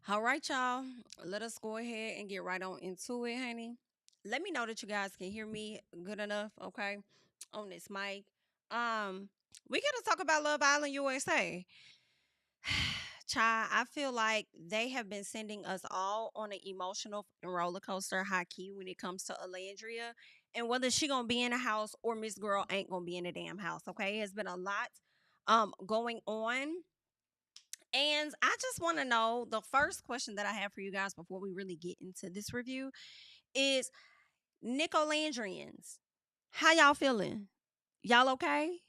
All right, y'all. Let us go ahead and get right on into it, honey. Let me know that you guys can hear me good enough, okay, on this mic. We gotta talk about Love Island USA. Child, I feel like they have been sending us all on an emotional roller coaster, high key, when it comes to Alandria and whether she gonna be in the house or Miss Girl ain't gonna be in the damn house. Okay, it's been a lot going on. And I just want to know, the first question that I have for you guys before we really get into this review is, NicOlandrians, how y'all feeling? Y'all okay?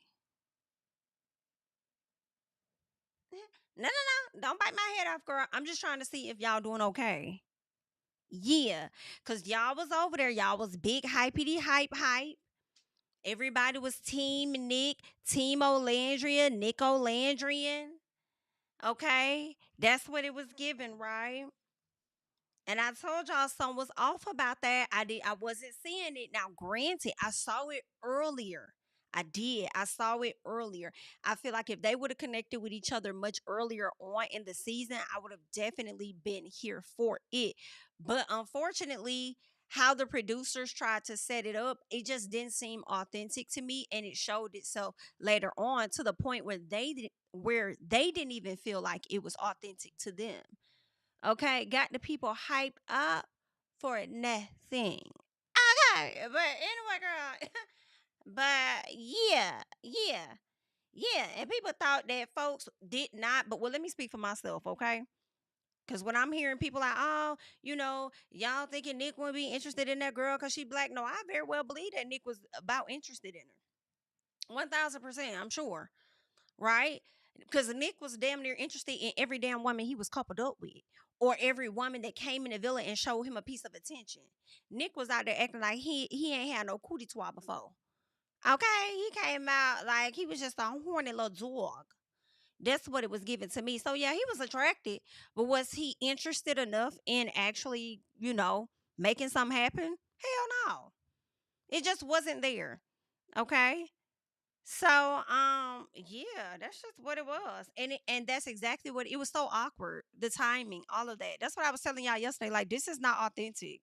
No, no, no. Don't bite my head off, girl. I'm just trying to see if y'all doing okay. Yeah. Cause y'all was over there. Y'all was big hypey hype. Everybody was team Nick, team Olandria, Nick Olandrian. Okay. That's what it was given, right? And I told y'all something was off about that. I wasn't seeing it. Now, granted, I saw it earlier. I did. I saw it earlier. I feel like if they would have connected with each other much earlier on in the season, I would have definitely been here for it. But unfortunately, how the producers tried to set it up, it just didn't seem authentic to me, and it showed itself later on to the point where they didn't even feel like it was authentic to them. Okay, got the people hyped up for nothing. Okay, but anyway, girl. But yeah. And people thought that folks did not, but well, let me speak for myself, okay? Because when I'm hearing people like, oh, y'all thinking Nick wouldn't be interested in that girl because she black. No, I very well believe that Nick was about interested in her. 1000%, I'm sure. Right? Because Nick was damn near interested in every damn woman he was coupled up with, or every woman that came in the villa and showed him a piece of attention. Nick was out there acting like he ain't had no cootie twat before. Okay, he came out like he was just a horny little dog. That's what it was given to me. So yeah, he was attracted, but was he interested enough in actually, making something happen? Hell no. It just wasn't there. Okay. So, yeah, that's just what it was. And that's exactly what it was. So awkward. The timing, all of that. That's what I was telling y'all yesterday. Like, this is not authentic.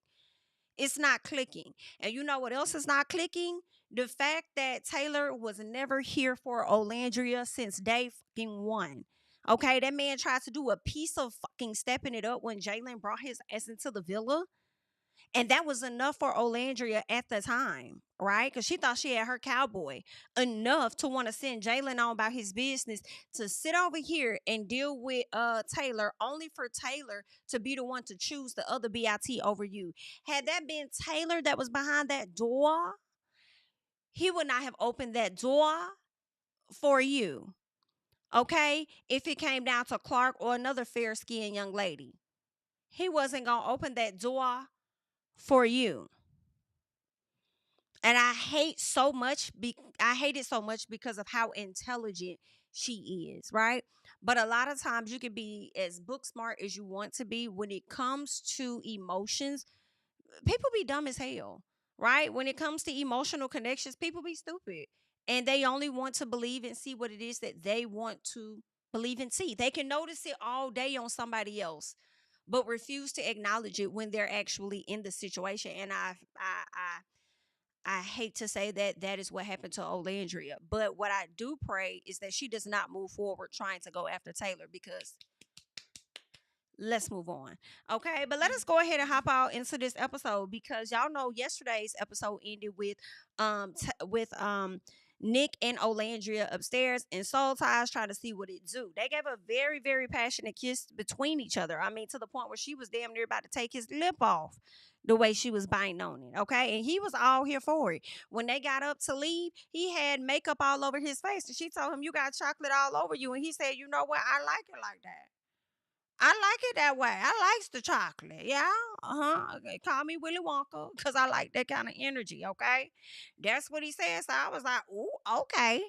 It's not clicking. And you know what else is not clicking? The fact that Taylor was never here for Olandria since day fucking one. Okay, that man tried to do a piece of fucking stepping it up when Jalen brought his ass into the villa. And that was enough for Olandria at the time, right? Because she thought she had her cowboy, enough to want to send Jalen on about his business, to sit over here and deal with Taylor, only for Taylor to be the one to choose the other BIT over you. Had that been Taylor that was behind that door, he would not have opened that door for you. Okay? If it came down to Clark or another fair skinned young lady, he wasn't going to open that door for you. And I hate it so much because of how intelligent she is, right? But a lot of times you can be as book smart as you want to be. When it comes to emotions, people be dumb as hell, right? When it comes to emotional connections, people be stupid. And they only want to believe and see what it is that they want to believe and see. They can notice it all day on somebody else, but refuse to acknowledge it when they're actually in the situation. And I hate to say that that is what happened to Olandria, but what I do pray is that she does not move forward trying to go after Taylor, because let's move on. Okay, but let us go ahead and hop out into this episode, because y'all know yesterday's episode ended with Nick and Olandria upstairs, and Soul Ties trying to see what it do. They gave a very, very passionate kiss between each other. I mean, to the point where she was damn near about to take his lip off, the way she was biting on it. Okay, and he was all here for it. When they got up to leave, he had makeup all over his face, and she told him, "You got chocolate all over you," and he said, "You know what? I like it like that. I like it that way. I likes the chocolate. Yeah. Uh-huh. Okay. Call me Willy Wonka, because I like that kind of energy. Okay. That's what he said. So I was like, ooh, okay.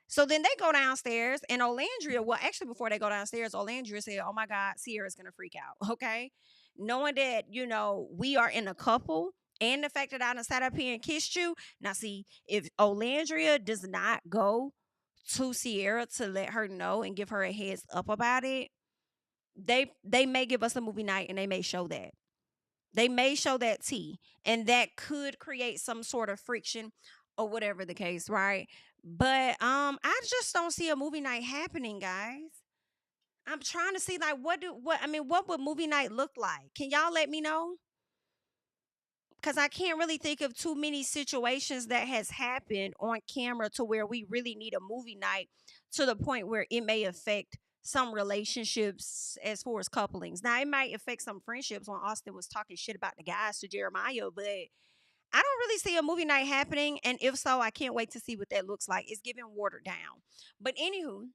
So then they go downstairs, and Olandria, well, actually, before they go downstairs, Olandria said, "Oh my God, Sierra's going to freak out." Okay. Knowing that, we are in a couple, and the fact that I done sat up here and kissed you. Now, see, if Olandria does not go to Sierra to let her know and give her a heads up about it, They may give us a movie night and they may show that. They may show that tea, and that could create some sort of friction or whatever the case, right? But I just don't see a movie night happening, guys. I'm trying to see like what would movie night look like? Can y'all let me know? Cuz I can't really think of too many situations that has happened on camera to where we really need a movie night to the point where it may affect some relationships as far as couplings. Now it might affect some friendships when Austin was talking shit about the guys to Jeremiah, but I don't really see a movie night happening. And if so, I can't wait to see what that looks like. It's giving watered down. But anywho,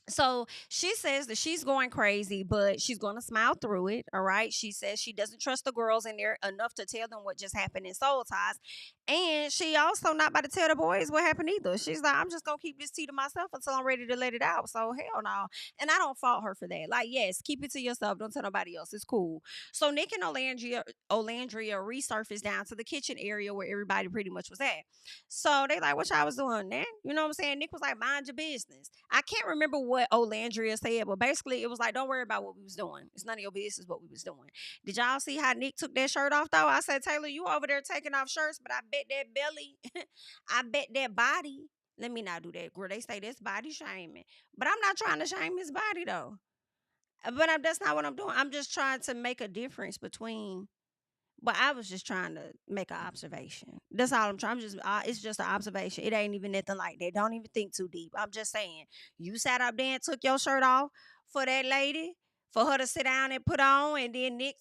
so she says that she's going crazy, but she's going to smile through it. All right. She says she doesn't trust the girls in there enough to tell them what just happened in Soul Ties. And she also not about to tell the boys what happened either. She's like, I'm just going to keep this tea to myself until I'm ready to let it out. So hell no. And I don't fault her for that. Like, yes, keep it to yourself. Don't tell nobody else. It's cool. So Nick and Olandria resurfaced down to the kitchen area where everybody pretty much was at. So they like, what y'all was doing, man? You know what I'm saying? Nick was like, mind your business. I can't remember what Olandria said, but basically it was like, don't worry about what we was doing. It's none of your business what we was doing. Did y'all see how Nick took that shirt off though? I said, Taylor, you over there taking off shirts, but I bet that belly, I bet that body. Let me not do that, girl. They say that's body shaming, but I'm not trying to shame his body though. That's not what I'm doing. I'm just trying to make a difference between. But I was just trying to make an observation. That's all I'm trying. It's just an observation. It ain't even nothing like that. Don't even think too deep. I'm just saying, you sat up there and took your shirt off for that lady, for her to sit down and put on, and then Nick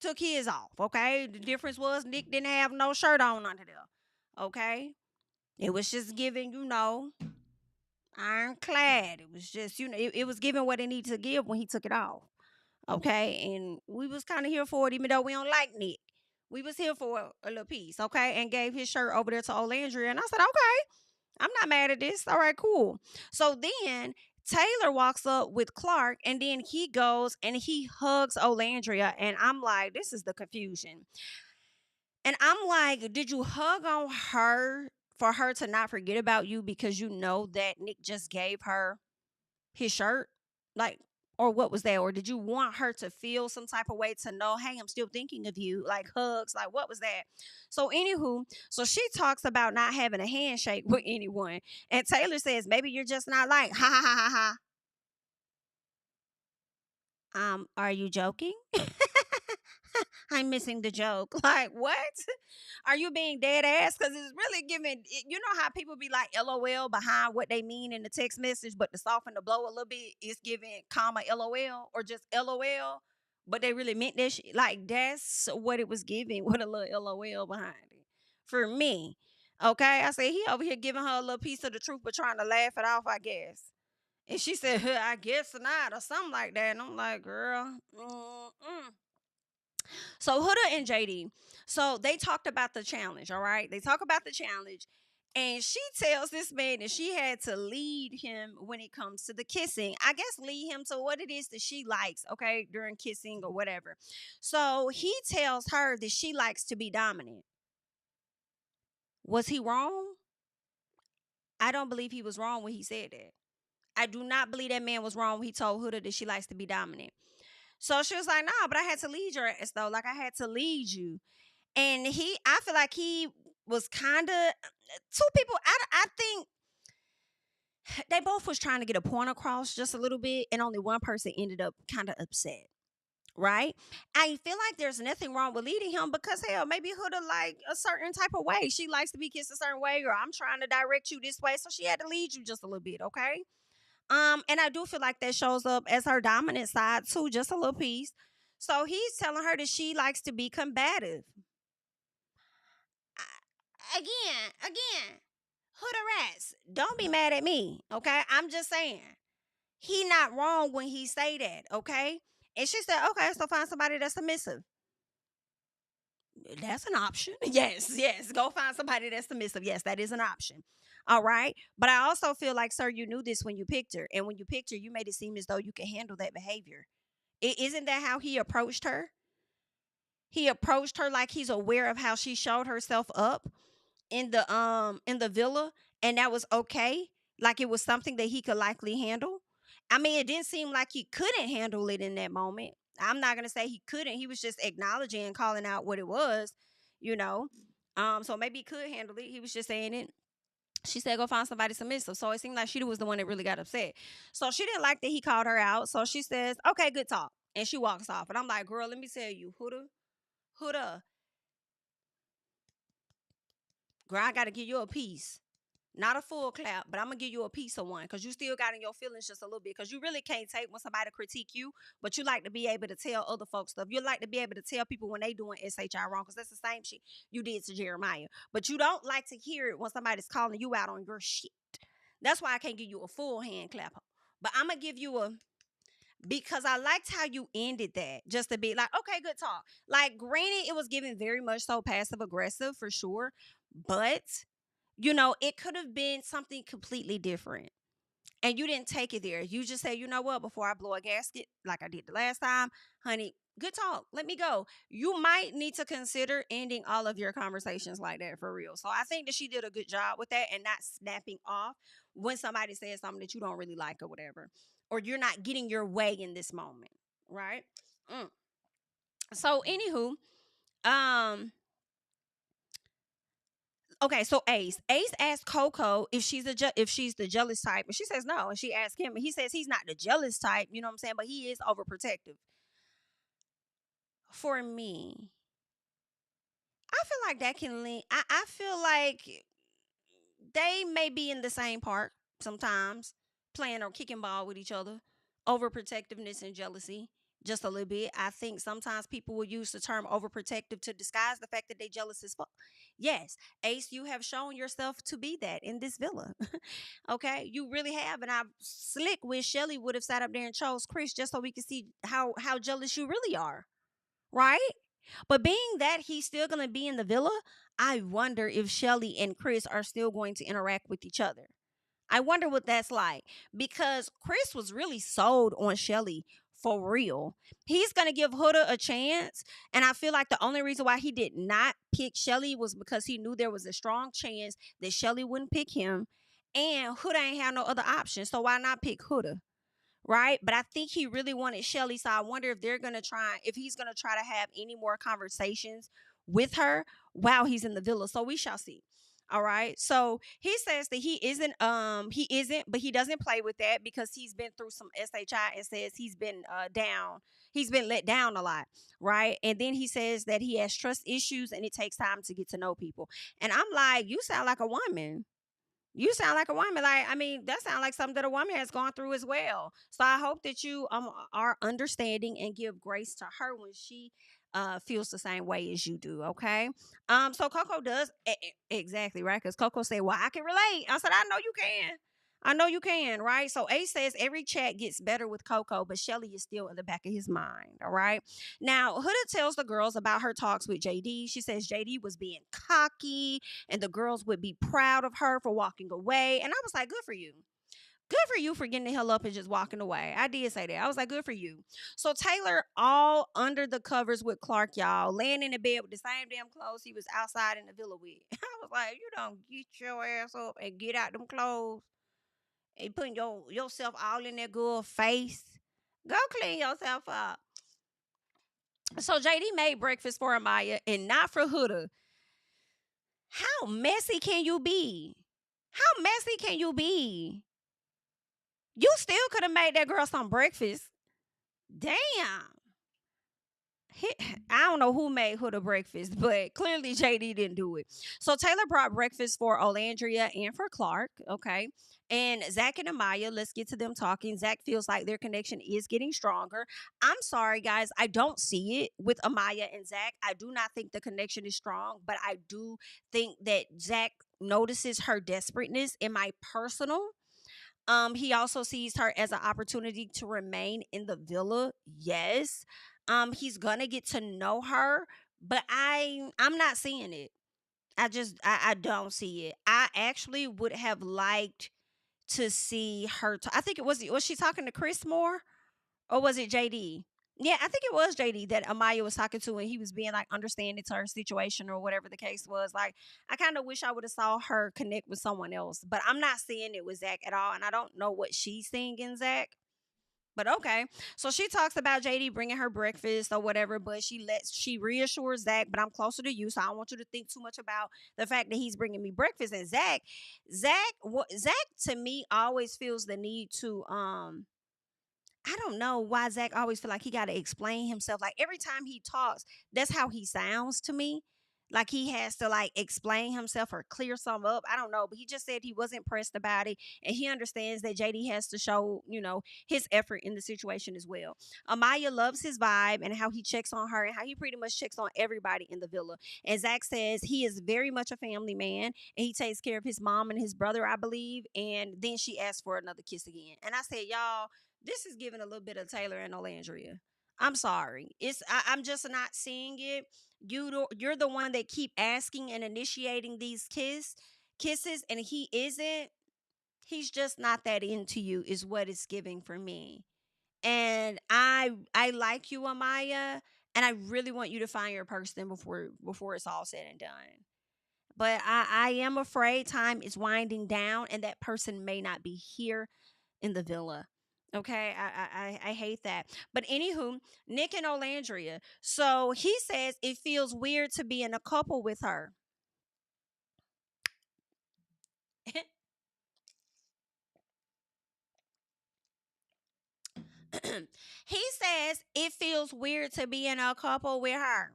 took his off. Okay, the difference was Nick didn't have no shirt on under there. Okay, it was just giving, ironclad. It was just, it was giving what it needed to give when he took it off. Okay, and we was kind of here for it, even though we don't like Nick. We was here for a little piece, okay, and gave his shirt over there to Alandria, and I said, okay, I'm not mad at this. All right, cool. So then Taylor walks up with Clark, and then he goes and he hugs Olandria, and I'm like, this is the confusion. And I'm like, did you hug on her for her to not forget about you because you know that Nick just gave her his shirt? Like, or what was that? Or did you want her to feel some type of way to know, hey, I'm still thinking of you? Like hugs, like what was that? So, anywho, so she talks about not having a handshake with anyone. And Taylor says, maybe you're just not like, ha ha ha ha ha. Are you joking? I'm missing the joke. Like, what? Are you being dead ass? Because it's really giving, you know how people be like LOL behind what they mean in the text message, but to soften the blow a little bit, it's giving comma LOL or just LOL, but they really meant that shit. Like, that's what it was giving with a little LOL behind it. For me. Okay. I said, he over here giving her a little piece of the truth, but trying to laugh it off, I guess. And she said, I guess not, or something like that. And I'm like, girl, so Huda and JD, so they talked about the challenge, all right? They talk about the challenge. And she tells this man that she had to lead him when it comes to the kissing. I guess lead him to what it is that she likes, okay, during kissing or whatever. So he tells her that she likes to be dominant. Was he wrong? I don't believe he was wrong when he said that. I do not believe that man was wrong when he told Huda that she likes to be dominant. So she was like, nah, but I had to lead your ass though. Like I had to lead you. And I feel like he was kind of two people. I think they both was trying to get a point across just a little bit, and only one person ended up kind of upset. Right? I feel like there's nothing wrong with leading him because hell, maybe Huda like a certain type of way. She likes to be kissed a certain way, or I'm trying to direct you this way, so she had to lead you just a little bit. Okay. And I do feel like that shows up as her dominant side too, just a little piece. So he's telling her that she likes to be combative. Again, Huda rats. Don't be mad at me, okay? I'm just saying. He not wrong when he say that, okay? And she said, okay, so find somebody that's submissive. That's an option. Yes. Go find somebody that's submissive. Yes, that is an option. All right. But I also feel like, sir, you knew this when you picked her. And when you picked her, you made it seem as though you could handle that behavior. Isn't that how he approached her? He approached her like he's aware of how she showed herself up in the villa, and that was okay. Like it was something that he could likely handle. I mean, it didn't seem like he couldn't handle it in that moment. I'm not gonna say he couldn't. He was just acknowledging and calling out what it was, you know. So maybe he could handle it. He was just saying it. She said, go find somebody submissive. So it seemed like she was the one that really got upset. So she didn't like that he called her out. So she says, okay, good talk. And she walks off. And I'm like, girl, let me tell you, Huda, girl, I got to give you a piece. Not a full clap, but I'm going to give you a piece of one because you still got in your feelings just a little bit because you really can't take when somebody critique you, but you like to be able to tell other folks stuff. You like to be able to tell people when they doing SHI wrong because that's the same shit you did to Jeremiah. But you don't like to hear it when somebody's calling you out on your shit. That's why I can't give you a full hand clap. But I'm going to give you a, because I liked how you ended that just to be like, okay, good talk. Like, granted, it was given very much so passive aggressive for sure, but it could have been something completely different. And you didn't take it there. You just say, you know what, before I blow a gasket, like I did the last time, honey, good talk. Let me go. You might need to consider ending all of your conversations like that for real. So I think that she did a good job with that and not snapping off when somebody says something that you don't really like or whatever. Or you're not getting your way in this moment. Right? Mm. So anywho, um, okay, so Ace asked Coco if if she's the jealous type, and she says no. And she asked him, and he says he's not the jealous type. You know what I'm saying? But he is overprotective. For me, I feel like that can lean. I feel like they may be in the same park sometimes, playing or kicking ball with each other. Overprotectiveness and jealousy, just a little bit. I think sometimes people will use the term overprotective to disguise the fact that they jealous as fuck. Yes, Ace, you have shown yourself to be that in this villa. Okay, you really have, and I slick with Chelley would have sat up there and chose Chris just so we could see how jealous you really are, right? But being that he's still gonna be in the villa, I wonder if Chelley and Chris are still going to interact with each other. I wonder what that's like because Chris was really sold on Chelley for real. He's going to give Huda a chance. And I feel like the only reason why he did not pick Chelley was because he knew there was a strong chance that Chelley wouldn't pick him. And Huda ain't have no other option. So why not pick Huda? Right? But I think he really wanted Chelley. So I wonder if if he's going to try to have any more conversations with her while he's in the villa. So we shall see. All right. So he says that he isn't, but he doesn't play with that because he's been through some SHI and says he's been down. He's been let down a lot. Right. And then he says that he has trust issues and it takes time to get to know people. And I'm like, you sound like a woman. You sound like a woman. Like, I mean, that sounds like something that a woman has gone through as well. So I hope that you are understanding and give grace to her when she feels the same way as you do. Okay. So Coco does exactly right because Coco said, "Well, I can relate." I said, "I know you can. I know you can." Right. So Ace says every chat gets better with Coco, but Chelley is still in the back of his mind. All right. Now Huda tells the girls about her talks with JD. She says JD was being cocky and the girls would be proud of her for walking away. And I was like, good for you. Good for you for getting the hell up and just walking away. I did say that. I was like, good for you. So Taylor, all under the covers with Clark, y'all, laying in the bed with the same damn clothes he was outside in the villa with. I was like, you don't get your ass up and get out them clothes and putting yourself all in that good face. Go clean yourself up. So JD made breakfast for Amaya and not for Huda. How messy can you be? How messy can you be? You still could have made that girl some breakfast. Damn. I don't know who made Huda breakfast, but clearly JD didn't do it. So Taylor brought breakfast for Alandria and for Clark, okay? And Zach and Amaya, let's get to them talking. Zach feels like their connection is getting stronger. I'm sorry, guys. I don't see it with Amaya and Zach. I do not think the connection is strong, but I do think that Zach notices her desperateness in my personal. He also sees her as an opportunity to remain in the villa. Yes. He's gonna get to know her, but I'm not seeing it. I don't see it. I actually would have liked to see her. I think was she talking to Chris more or was it JD? Yeah, I think it was JD that Amaya was talking to, and he was being like understanding to her situation or whatever the case was. Like, I kind of wish I would have saw her connect with someone else, but I'm not seeing it with Zach at all, and I don't know what she's seeing in Zach. But okay. So she talks about JD bringing her breakfast or whatever, but she reassures Zach, but I'm closer to you, so I don't want you to think too much about the fact that he's bringing me breakfast. And Zach to me always feels the need to I don't know why Zach always feel like he got to explain himself. Like every time he talks, that's how he sounds to me. Like he has to like explain himself or clear something up. I don't know, but he just said he wasn't pressed about it, and he understands that JD has to show, his effort in the situation as well. Amaya loves his vibe and how he checks on her and how he pretty much checks on everybody in the villa. And Zach says he is very much a family man and he takes care of his mom and his brother, I believe. And then she asked for another kiss again. And I said, y'all, this is giving a little bit of Taylor and Olandria. I'm sorry. I'm just not seeing it. You're the one that keep asking and initiating these kisses, and he isn't. He's just not that into you, is what it's giving for me. And I like you, Amaya, and I really want you to find your person before it's all said and done. But I am afraid time is winding down, and that person may not be here in the villa. Okay, I hate that. But anywho, Nick and Olandria. So he says it feels weird to be in a couple with her. He says it feels weird to be in a couple with her.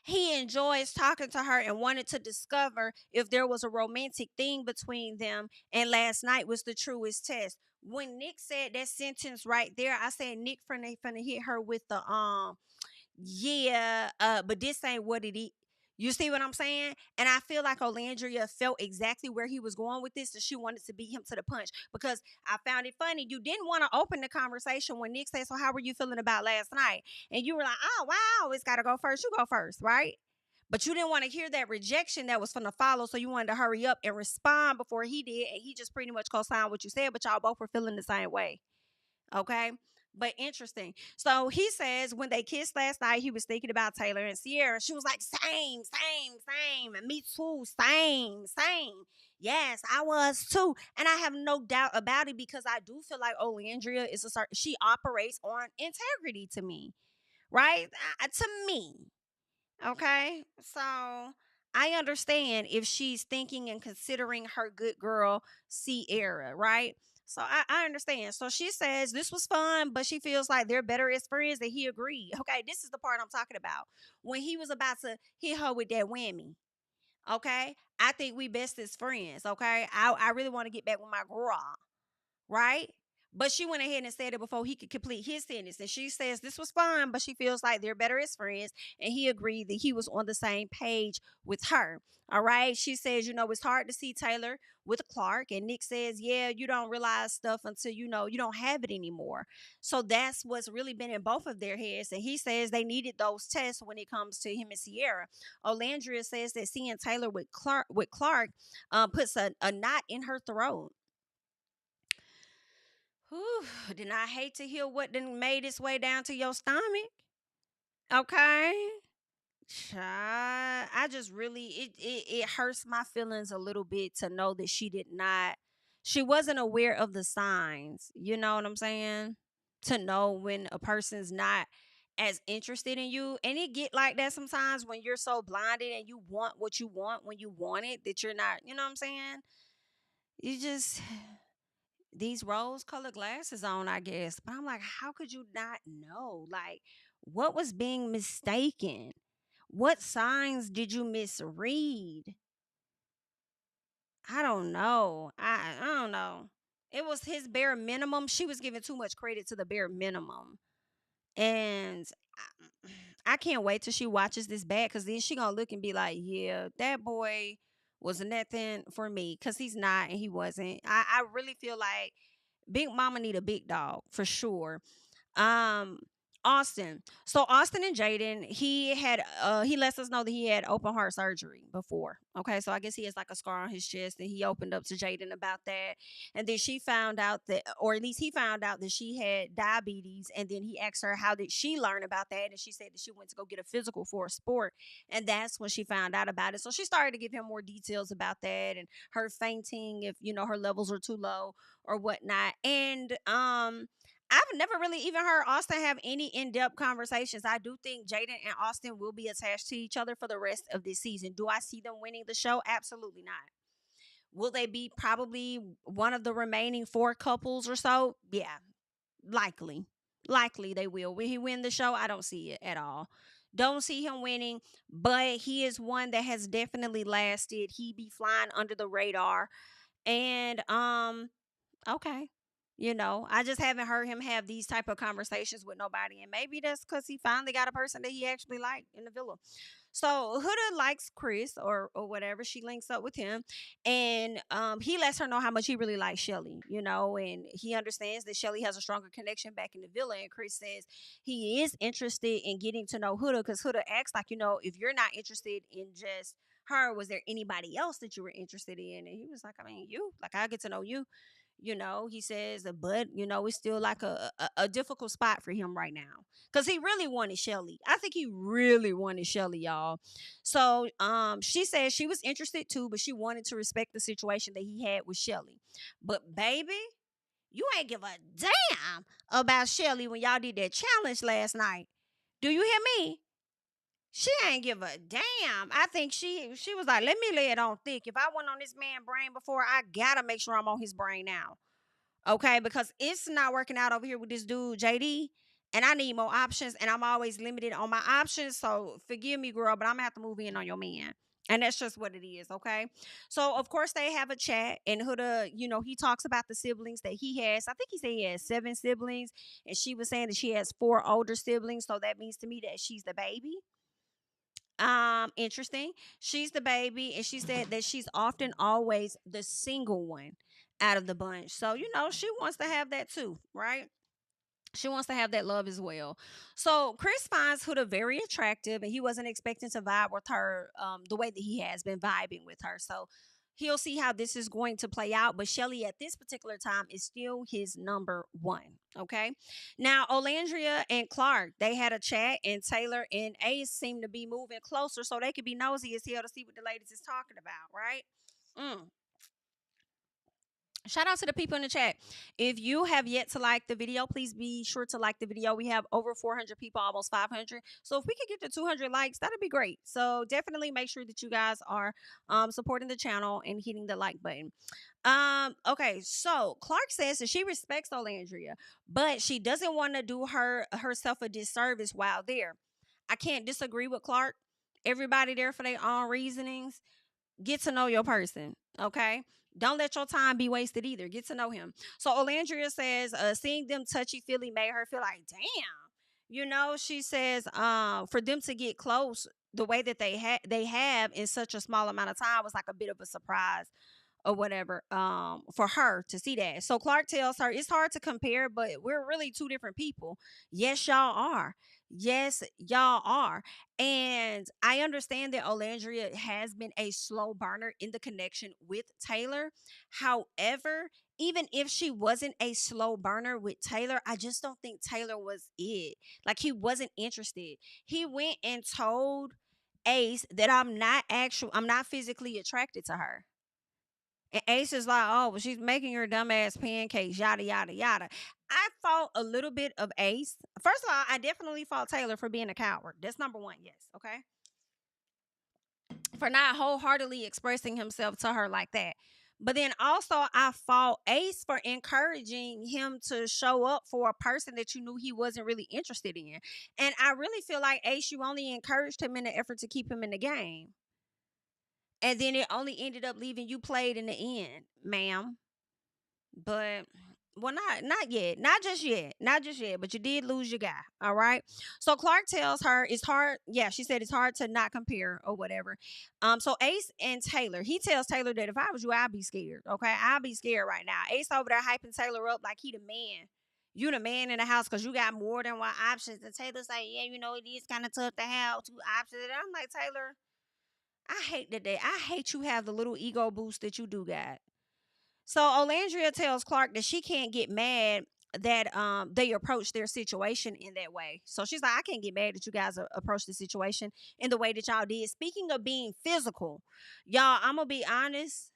He enjoys talking to her and wanted to discover if there was a romantic thing between them, and last night was the truest test. When Nick said that sentence right there, I said Nick finna hit her with the yeah, but this ain't what it is. You see what I'm saying? And I feel like Olandria felt exactly where he was going with this, and she wanted to beat him to the punch. Because I found it funny. You didn't want to open the conversation when Nick said, "So how were you feeling about last night?" And you were like, "Oh wow, it's gotta go first. You go first, right?" But you didn't want to hear that rejection that was gonna follow, so you wanted to hurry up and respond before he did, and he just pretty much co-signed what you said, but y'all both were feeling the same way. Okay. But interesting. So he says when they kissed last night, he was thinking about Taylor and Sierra. She was like, same, same, same. And me too, same, same. Yes, I was too. And I have no doubt about it because I do feel like Olandria is a certain, she operates on integrity to me, right? To me. Okay. So I understand if she's thinking and considering her good girl, Sierra, right? So I understand. So she says this was fun, but she feels like they're better as friends, and he agreed. Okay, this is the part I'm talking about. When he was about to hit her with that whammy. Okay. I think we best as friends. Okay. I really want to get back with my girl, right? But she went ahead and said it before he could complete his sentence. And she says this was fun, but she feels like they're better as friends. And he agreed that he was on the same page with her. All right. She says, it's hard to see Taylor with Clark. And Nick says, yeah, you don't realize stuff until you don't have it anymore. So that's what's really been in both of their heads. And he says they needed those tests when it comes to him and Sierra. Olandria says that seeing Taylor with Clark puts a knot in her throat. Whew, did I hate to hear what then made its way down to your stomach? Okay. Child, I just really it hurts my feelings a little bit to know that she wasn't aware of the signs. You know what I'm saying? To know when a person's not as interested in you. And it get like that sometimes when you're so blinded and you want what you want when you want it that you're not, you know what I'm saying? You just these rose colored glasses on, I guess. But I'm like, how could you not know? Like, what was being mistaken? What signs did you misread? I don't know. I don't know. It was his bare minimum. She was giving too much credit to the bare minimum. And I can't wait till she watches this back because then she gonna look and be like, yeah, that boy was nothing for me because he's not and he wasn't. I really feel like Big Mama need a big dog for sure. Um, Austin. So Austin and Jaden, he lets us know that he had open heart surgery before. Okay, so I guess he has like a scar on his chest, and he opened up to Jaden about that. And then she found out that, or at least he found out that she had diabetes. And then he asked her how did she learn about that, and she said that she went to go get a physical for a sport, and that's when she found out about it. So she started to give him more details about that and her fainting if her levels are too low or whatnot. And I've never really even heard Austin have any in-depth conversations. I do think Jaden and Austin will be attached to each other for the rest of this season. Do I see them winning the show? Absolutely not. Will they be probably one of the remaining four couples or so? Yeah, likely. Likely they will. Will he win the show? I don't see it at all. Don't see him winning, but he is one that has definitely lasted. He be flying under the radar. And okay. I just haven't heard him have these type of conversations with nobody. And maybe that's because he finally got a person that he actually liked in the villa. So Huda likes Chris or whatever. She links up with him, and he lets her know how much he really likes Shelly, and he understands that Shelly has a stronger connection back in the villa. And Chris says he is interested in getting to know Huda because Huda acts like, if you're not interested in just her, was there anybody else that you were interested in? And he was like, I mean, you, like, I get to know you. He says, but it's still like a difficult spot for him right now because he really wanted Shelly. I think he really wanted Shelly, y'all. So she said she was interested too, but she wanted to respect the situation that he had with Shelly. But baby, you ain't give a damn about Shelly when y'all did that challenge last night. Do you hear me? She ain't give a damn. I think she was like, let me lay it on thick. If I went on this man's brain before, I gotta make sure I'm on his brain now. Okay, because it's not working out over here with this dude, JD. And I need more options, and I'm always limited on my options. So forgive me, girl, but I'm gonna have to move in on your man. And that's just what it is, okay? So of course they have a chat, and Huda, he talks about the siblings that he has. I think he said he has 7 siblings, and she was saying that she has 4 older siblings. So that means to me that she's the baby. Interesting. She's the baby, and she said that she's often always the single one out of the bunch. So, she wants to have that too, right? She wants to have that love as well. So Chris finds Huda very attractive, and he wasn't expecting to vibe with her the way that he has been vibing with her. So he'll see how this is going to play out. But Shelly at this particular time is still his number one. Okay. Now, Olandria and Clark, they had a chat, and Taylor and Ace seem to be moving closer so they could be nosy as hell to see what the ladies is talking about, right? Mm. Shout out to the people in the chat. If you have yet to like the video, please be sure to like the video. We have over 400 people, almost 500. So if we could get to 200 likes, that'd be great. So definitely make sure that you guys are supporting the channel and hitting the like button. Okay, so Clark says that she respects Alandria, but she doesn't want to do herself a disservice while there. I can't disagree with Clark. Everybody there for their own reasonings. Get to know your person, okay? Don't let your time be wasted either. Get to know him. So Alandria says, seeing them touchy feely made her feel like, damn. She says, for them to get close the way that they have in such a small amount of time was like a bit of a surprise or whatever, for her to see that. So Clark tells her it's hard to compare, but we're really two different people. Yes, y'all are. Yes, y'all are. And I understand that Olandria has been a slow burner in the connection with Taylor. However, even if she wasn't a slow burner with Taylor, I just don't think Taylor was it. Like, he wasn't interested. He went and told Ace that I'm not physically attracted to her. And Ace is like, oh, well, she's making her dumbass pancakes, yada, yada, yada. I fought a little bit of Ace. First of all, I definitely fought Taylor for being a coward. That's number one, yes, okay? For not wholeheartedly expressing himself to her like that. But then also, I fought Ace for encouraging him to show up for a person that you knew he wasn't really interested in. And I really feel like, Ace, you only encouraged him in the effort to keep him in the game. And then it only ended up leaving you played in the end, ma'am. But well, not yet. Not just yet. Not just yet. But you did lose your guy. All right. So Clark tells her it's hard. Yeah, she said it's hard to not compare or whatever. So Ace and Taylor, he tells Taylor that if I was you, I'd be scared. Okay. I'd be scared right now. Ace over there hyping Taylor up like he the man. You the man in the house because you got more than one options. And Taylor's like, yeah, it is kind of tough to have 2 options. And I'm like, Taylor, I hate you have the little ego boost that you do got. So Olandria tells Clark that she can't get mad that they approach their situation in that way. So she's like, I can't get mad that you guys approach the situation in the way that y'all did. Speaking of being physical, y'all, I'm gonna be honest.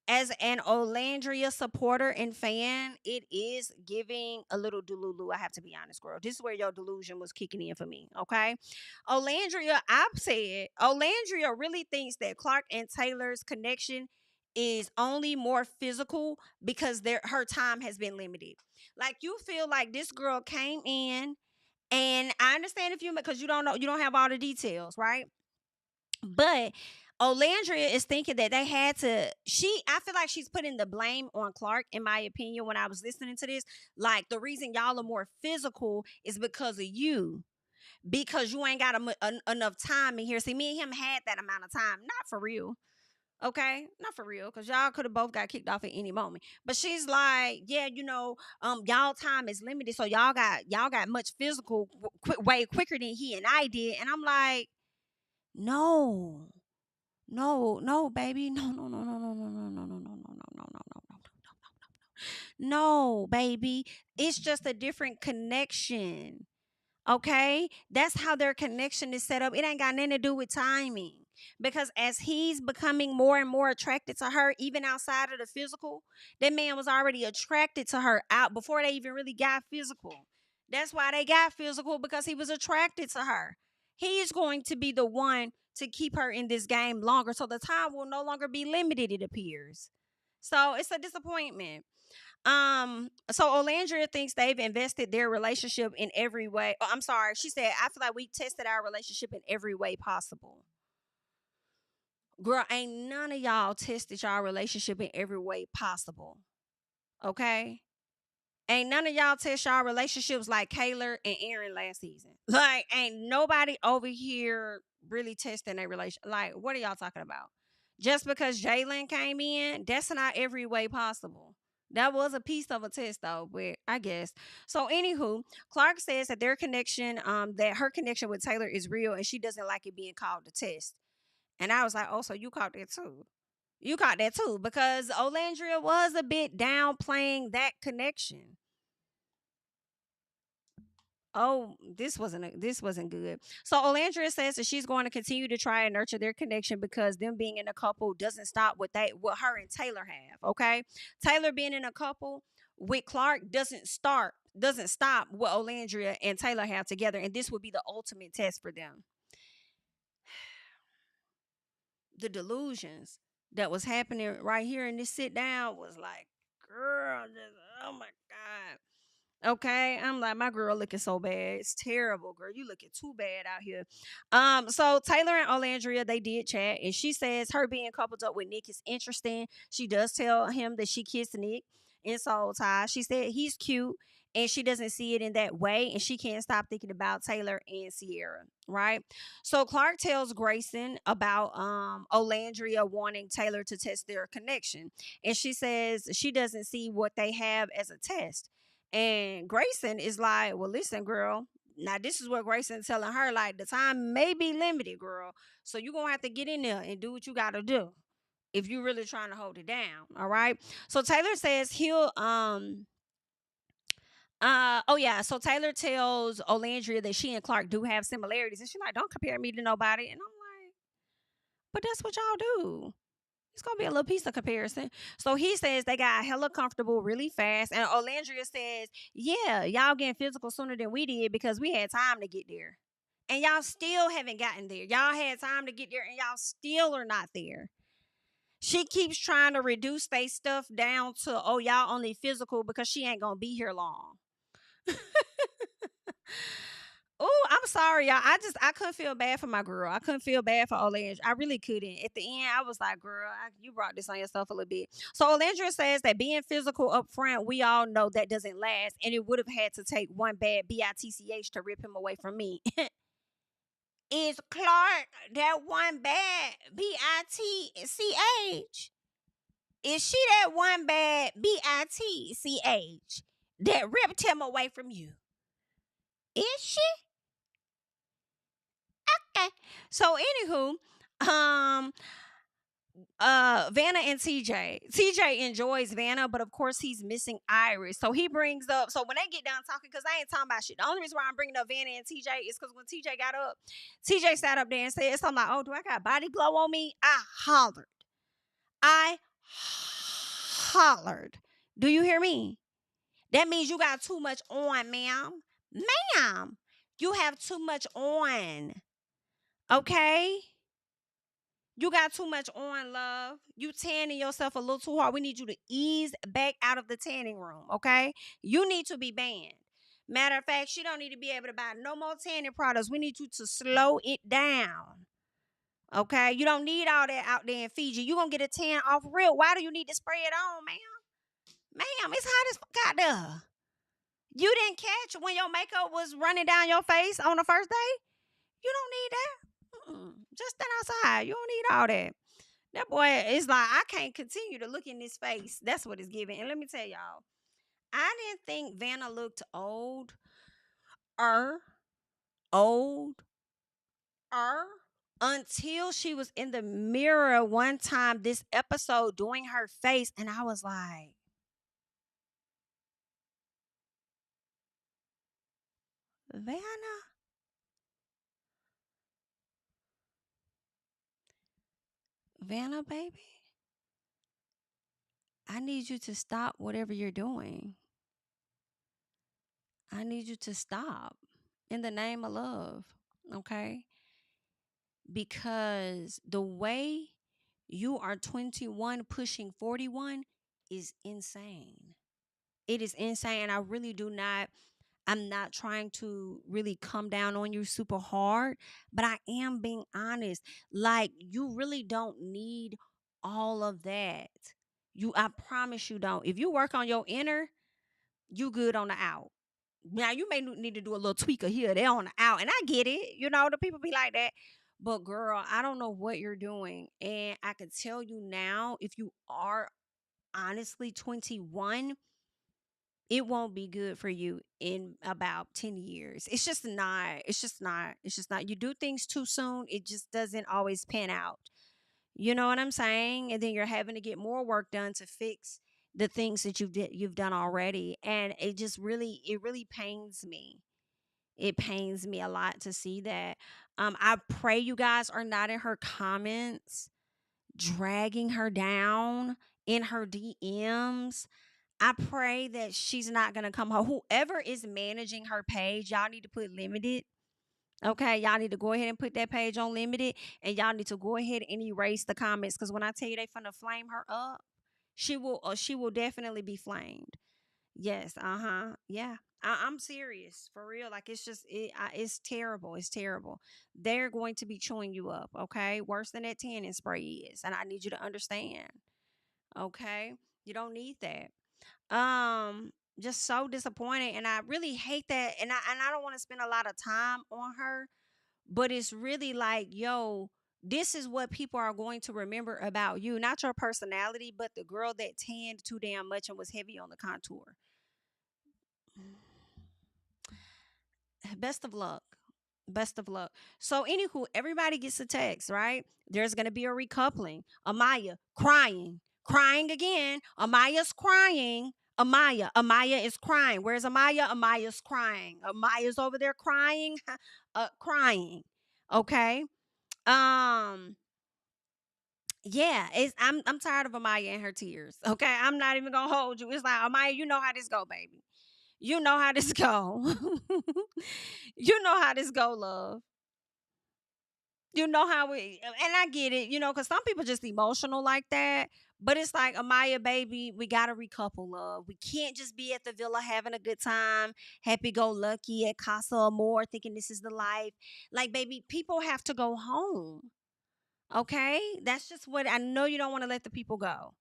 As an Olandria supporter and fan, it is giving a little delulu. I have to be honest, girl. This is where your delusion was kicking in for me. Okay. Olandria, I've said, Olandria really thinks that Clark and Taylor's connection is only more physical because her time has been limited. Like, you feel like this girl came in, and I understand if you, because you don't know, you don't have all the details, right? But Olandria is thinking that they had to. I feel like she's putting the blame on Clark, in my opinion, when I was listening to this. Like, the reason y'all are more physical is because of you, because you ain't got enough time in here. See, me and him had that amount of time. Not for real. Okay, not for real, because y'all could have both got kicked off at any moment. But she's like, yeah, y'all time is limited, so y'all got much physical way quicker than he and I did. And I'm like, no, no, no, baby. No, no, no, no, no, no, no, no, no, no, no, no, no, no, no, no, no, baby. It's just a different connection. Okay? That's how their connection is set up. It ain't got nothing to do with timing. Because as he's becoming more and more attracted to her, even outside of the physical, that man was already attracted to her out before they even really got physical. That's why they got physical, because he was attracted to her. He's going to be the one to keep her in this game longer. So the time will no longer be limited, it appears. So it's a disappointment. So Olandria thinks they've invested their relationship in every way. Oh, I'm sorry. She said, I feel like we tested our relationship in every way possible. Girl, ain't none of y'all tested y'all relationship in every way possible. Okay? Ain't none of y'all test y'all relationships like Kayla and Aaron last season. Like, ain't nobody over here really testing their relation. Like, what are y'all talking about? Just because Jalen came in, that's not every way possible. That was a piece of a test, though, but I guess. So, anywho, Clark says that that her connection with Taylor is real, and she doesn't like it being called a test. And I was like, oh, so you caught that too? You caught that too, because Olandria was a bit downplaying that connection. Oh, this wasn't good. So Alandria says that she's going to continue to try and nurture their connection, because them being in a couple doesn't stop what her and Taylor have. Okay, Taylor being in a couple with Clark doesn't stop what Alandria and Taylor have together, and this would be the ultimate test for them. The delusions that was happening right here in this sit down was like, girl, oh my god. Okay, I'm like, my girl looking so bad. It's terrible, girl. You looking too bad out here. So Taylor and Alandria, they did chat, and she says her being coupled up with Nick is interesting. She does tell him that she kissed Nick in Soul Tie. She said he's cute, and she doesn't see it in that way, and she can't stop thinking about Taylor and Sierra, right? So Clark tells Grayson about Olandria wanting Taylor to test their connection, and she says she doesn't see what they have as a test. And Grayson is like, well, listen, girl. Now, this is what Grayson's telling her. Like, the time may be limited, girl. So you're going to have to get in there and do what you got to do if you're really trying to hold it down. All right. So Taylor says oh yeah. So Taylor tells Olandria that she and Clark do have similarities. And she's like, don't compare me to nobody. And I'm like, but that's what y'all do. It's gonna be a little piece of comparison. So he says they got hella comfortable really fast. And Olandria says, yeah, y'all getting physical sooner than we did because we had time to get there. And y'all still haven't gotten there. Y'all had time to get there and y'all still are not there. She keeps trying to reduce they stuff down to, oh, y'all only physical because she ain't gonna be here long. Oh, I'm sorry, y'all. I couldn't feel bad for my girl. I couldn't feel bad for Olandria. I really couldn't. At the end, I was like, girl, you brought this on yourself a little bit. So Olandria says that being physical up front, we all know that doesn't last, and it would have had to take one bad bitch to rip him away from me. Is Clark that one bad bitch? Is she that one bad bitch that ripped him away from you? Is she? Okay. So anywho, um Vanna and TJ enjoys Vanna, but of course he's missing Iris. So he brings up, so when they get done talking, because I ain't talking about shit, the only reason why I'm bringing up Vanna and TJ is because when TJ got up, TJ sat up there and said something like, oh, do I got body glow on me? I hollered. Do you hear me? That means you got too much on, ma'am. Ma'am, you have too much on. Okay? You got too much on, love. You tanning yourself a little too hard. We need you to ease back out of the tanning room, okay? You need to be banned. Matter of fact, she don't need to be able to buy no more tanning products. We need you to slow it down. Okay? You don't need all that out there in Fiji. You gonna get a tan off real. Why do you need to spray it on, ma'am? Ma'am, it's hot as fuck out there. You didn't catch when your makeup was running down your face on the first day? You don't need that. Just stand outside. You don't need all that. That boy is like, I can't continue to look in his face. That's what it's giving. And let me tell y'all, I didn't think Vanna looked old, er, old, er, until she was in the mirror one time this episode doing her face. And I was like, Vanna, Vanna, baby, I need you to stop whatever you're doing. I need you to stop in the name of love. Okay? Because the way you are 21 pushing 41 is insane. It is insane. I really do not, I'm not trying to really come down on you super hard, but I am being honest. Like, you really don't need all of that. I promise you don't. If you work on your inner, you good on the out. Now you may need to do a little tweaker here, there on the out, and I get it. You know, the people be like that. But girl, I don't know what you're doing, and I can tell you now, if you are honestly 21, it won't be good for you in about 10 years. It's just not. It's just not. It's just not. You do things too soon, it just doesn't always pan out. You know what I'm saying? And then you're having to get more work done to fix the things that you've done already, and it really pains me. It pains me a lot to see that. I pray you guys are not in her comments dragging her down in her DMs. I pray that she's not gonna come home. Whoever is managing her page, y'all need to put limited. Okay, y'all need to go ahead and put that page on limited, and y'all need to go ahead and erase the comments. Because when I tell you they finna flame her up, she will definitely be flamed. Yes, yeah. I'm serious for real. Like, it's terrible. It's terrible. They're going to be chewing you up. Okay, worse than that tanning spray is, and I need you to understand. Okay, you don't need that. Just so disappointed, and I really hate that, and I don't want to spend a lot of time on her, but it's really like, yo, this is what people are going to remember about you, not your personality, but the girl that tanned too damn much and was heavy on the contour. Best of luck. Best of luck. So, anywho, everybody gets a text, right? There's going to be a recoupling. Amaya crying, crying again. Amaya's crying. Amaya is crying. Where's Amaya? Amaya's crying. Amaya's over there crying, crying. Okay. Um, yeah, I'm tired of Amaya and her tears. Okay, I'm not even gonna hold you. It's like, Amaya, you know how this go, baby. You know how this go. You know how this go, love. You know how and I get it, because some people just emotional like that. But it's like, Amaya, baby, we gotta recouple, love. We can't just be at the villa having a good time, happy go lucky at Casa Amor, thinking this is the life. Like, baby, people have to go home. Okay, that's just what I know. You don't want to let the people go.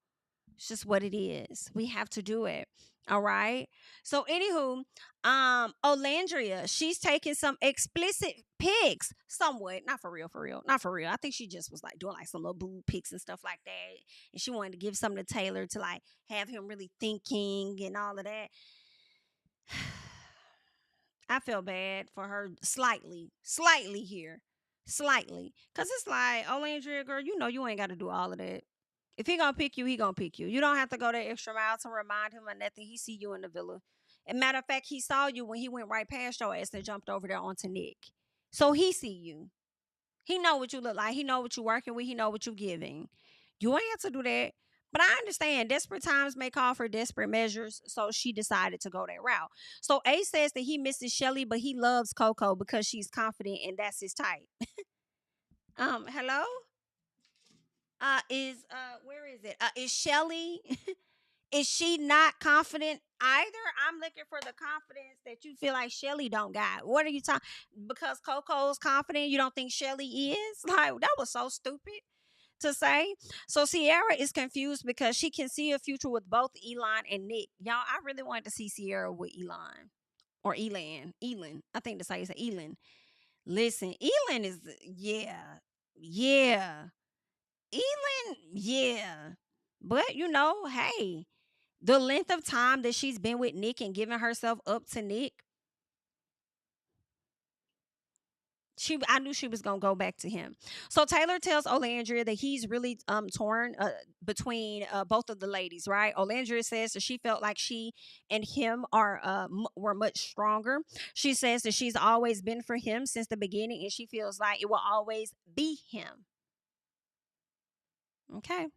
It's just what it is. We have to do it. All right. So, anywho, Olandria, she's taking some explicit pics, somewhat. Not for real, for real. Not for real. I think she just was like doing like some little boob pics and stuff like that. And she wanted to give something to Taylor to like have him really thinking and all of that. I feel bad for her slightly here. Slightly. Cause it's like, Olandria, girl, you ain't gotta do all of that. If he gonna pick you, he gonna pick you. You don't have to go that extra mile to remind him of nothing. He see you in the villa. And matter of fact, he saw you when he went right past your ass and jumped over there onto Nick. So he see you. He know what you look like. He know what you working with. He know what you giving. You ain't have to do that. But I understand desperate times may call for desperate measures, so she decided to go that route. So Ace says that he misses Shelly, but he loves Coco because she's confident and that's his type. Hello? Is where is it? Is Shelly is she not confident either? I'm looking for the confidence that you feel like Shelly don't got. What are you talking? Because Coco's confident, you don't think Shelly is? Like that was so stupid to say. So Sierra is confused because she can see a future with both Elon and Nick. Y'all, I really wanted to see Sierra with Elon or Elan. Elin. I think that's how you say Elin. Listen, Elin is yeah. Yeah. Elin, yeah. But hey, the length of time that she's been with Nick and giving herself up to Nick, I knew she was gonna go back to him. So Taylor tells Olandria that he's really torn between both of the ladies, right? Olandria says that she felt like she and him were much stronger. She says that she's always been for him since the beginning, and she feels like it will always be him. Okay.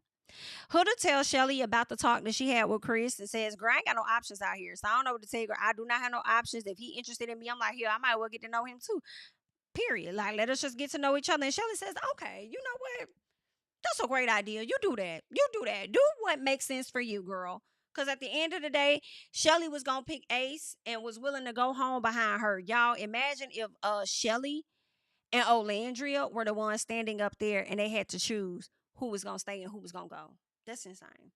Huda tells Shelly about the talk that she had with Chris and says, Girl, I ain't got no options out here. So I don't know what to tell you. Girl, I do not have no options. If he interested in me, I'm like, here, I might well get to know him too. Period. Like, let us just get to know each other. And Shelly says, okay, you know what? That's a great idea. You do that. You do that. Do what makes sense for you, girl. Because at the end of the day, Shelly was going to pick Ace and was willing to go home behind her. Y'all, imagine if Shelly and Olandria were the ones standing up there and they had to choose who was going to stay and who was going to go. That's insane.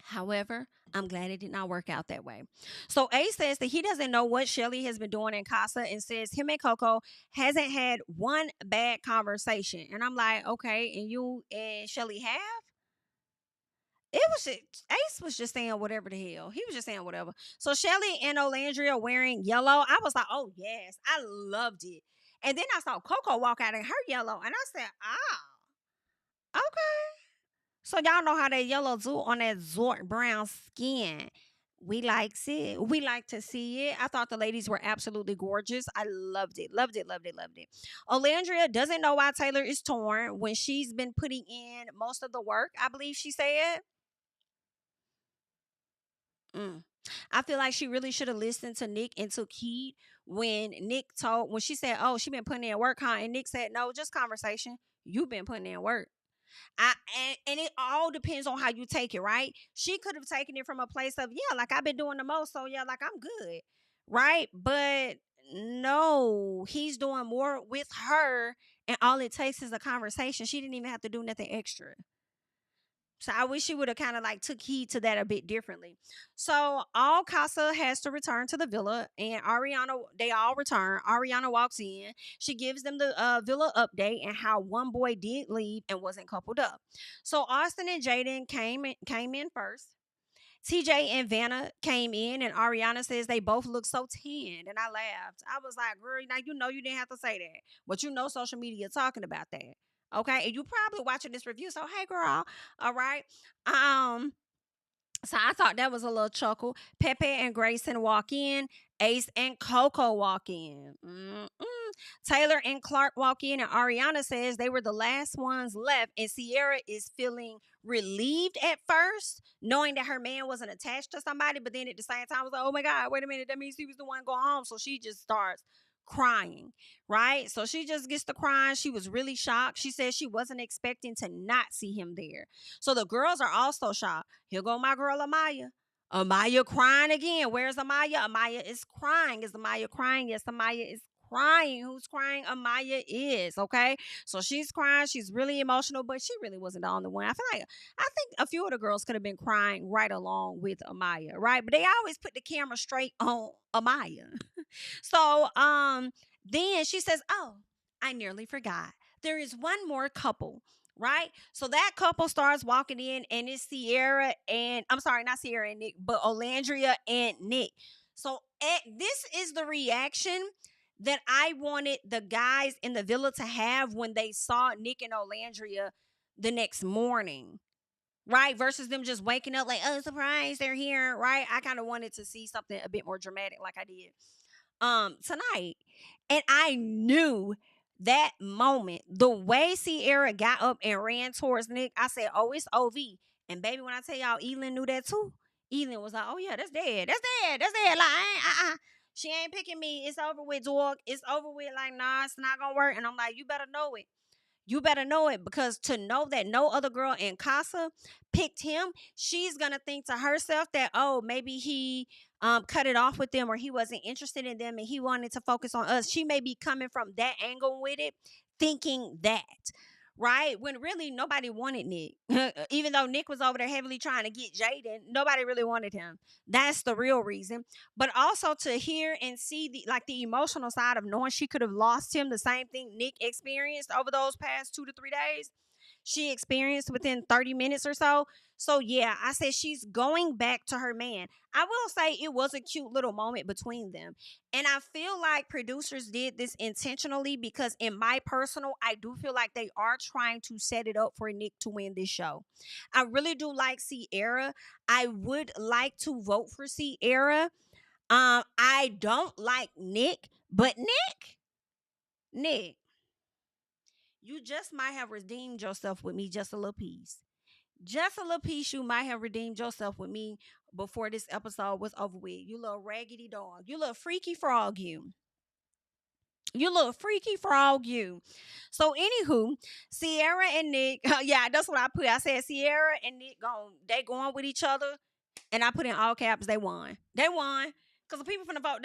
However, I'm glad it did not work out that way. So Ace says that he doesn't know what Shelly has been doing in Casa and says him and Coco hasn't had one bad conversation. And I'm like, okay, and you and Shelly have? It was just, Ace was just saying whatever the hell. He was just saying whatever. So Shelly and Olandria wearing yellow. I was like, oh yes, I loved it. And then I saw Coco walk out in her yellow, and I said, okay. So y'all know how that yellow do on that Zort brown skin. We likes it. We like to see it. I thought the ladies were absolutely gorgeous. I loved it. Loved it. Loved it. Loved it. Olandria doesn't know why Taylor is torn when she's been putting in most of the work, I believe she said. Mm. I feel like she really should have listened to Nick and took heed when she said, "Oh, she been putting in work, huh?" And Nick said, "No, just conversation. You've been putting in work." And it all depends on how you take it, right? She could have taken it from a place of, yeah, like I've been doing the most, so yeah, like I'm good, right? But no, he's doing more with her, and all it takes is a conversation. She didn't even have to do nothing extra. So I wish she would have kind of like took heed to that a bit differently. So all Casa has to return to the villa, and they all return. Ariana walks in. She gives them the villa update and how one boy did leave and wasn't coupled up. So Austin and Jaden came in first. TJ and Vanna came in, and Ariana says they both look so tanned. And I laughed. I was like, girl, now you know you didn't have to say that. But you know social media talking about that. Okay. And you probably watching this review. So hey girl. All right. Um, so I thought that was a little chuckle. Pepe and Grayson walk in. Ace and Coco walk in. Taylor and Clark walk in, and Ariana says they were the last ones left. And Sierra is feeling relieved at first, knowing that her man wasn't attached to somebody. But then at the same time, was like, oh my God, wait a minute. That means he was the one going home. So she just starts crying, right? So she just gets to crying. She was really shocked. She said she wasn't expecting to not see him there. So the girls are also shocked. Here go my girl Amaya. Amaya crying again. Where's Amaya? Amaya is crying. Is Amaya crying? Yes, Amaya is crying. Who's crying? Amaya is. Okay. So she's crying. She's really emotional, but she really wasn't the only one. I think a few of the girls could have been crying right along with Amaya, right? But they always put the camera straight on Amaya. So then she says, "Oh, I nearly forgot. There is one more couple." Right? So that couple starts walking in, and it's Sierra and I'm sorry, not Sierra and Nick, but Olandria and Nick. So this is the reaction that I wanted the guys in the villa to have when they saw Nick and Olandria the next morning. Right? Versus them just waking up like, oh, surprise, they're here. Right? I kind of wanted to see something a bit more dramatic like I did tonight. And I knew that moment, the way Sierra got up and ran towards Nick, I said, "Oh, it's OV." And baby, when I tell y'all, Elin knew that too. Elin was like, "Oh yeah, that's dead. That's dead. That's dead. Like, she ain't picking me. It's over with, dog. It's over with. Like, nah, it's not gonna work." And I'm like, "You better know it. You better know it, because to know that no other girl in Casa picked him, she's gonna think to herself that, oh, maybe he cut it off with them, or he wasn't interested in them and he wanted to focus on us. She may be coming from that angle with it, thinking that. Right? When really nobody wanted Nick. Even though Nick was over there heavily trying to get Jaden, nobody really wanted him. That's the real reason. But also to hear and see the emotional side of knowing she could have lost him, the same thing Nick experienced over those past 2 to 3 days, she experienced within 30 minutes or so. So yeah, I said she's going back to her man. I will say it was a cute little moment between them. And I feel like producers did this intentionally, because in my personal, I do feel like they are trying to set it up for Nick to win this show. I really do like Sierra. I would like to vote for Sierra. I don't like Nick, but Nick, you just might have redeemed yourself with me just a little piece. Just a little piece, you might have redeemed yourself with me before this episode was over with. You little raggedy dog. You little freaky frog, you. You little freaky frog, you. So, anywho, Sierra and Nick, yeah, that's what I put. I said Sierra and Nick they going with each other, and I put in all caps. They won. They won. Because the people from the vote,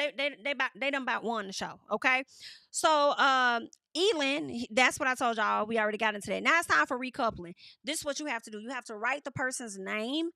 they done about won the show. Okay. So Elin, that's what I told y'all. We already got into that. Now it's time for recoupling. This is what you have to do. You have to write the person's name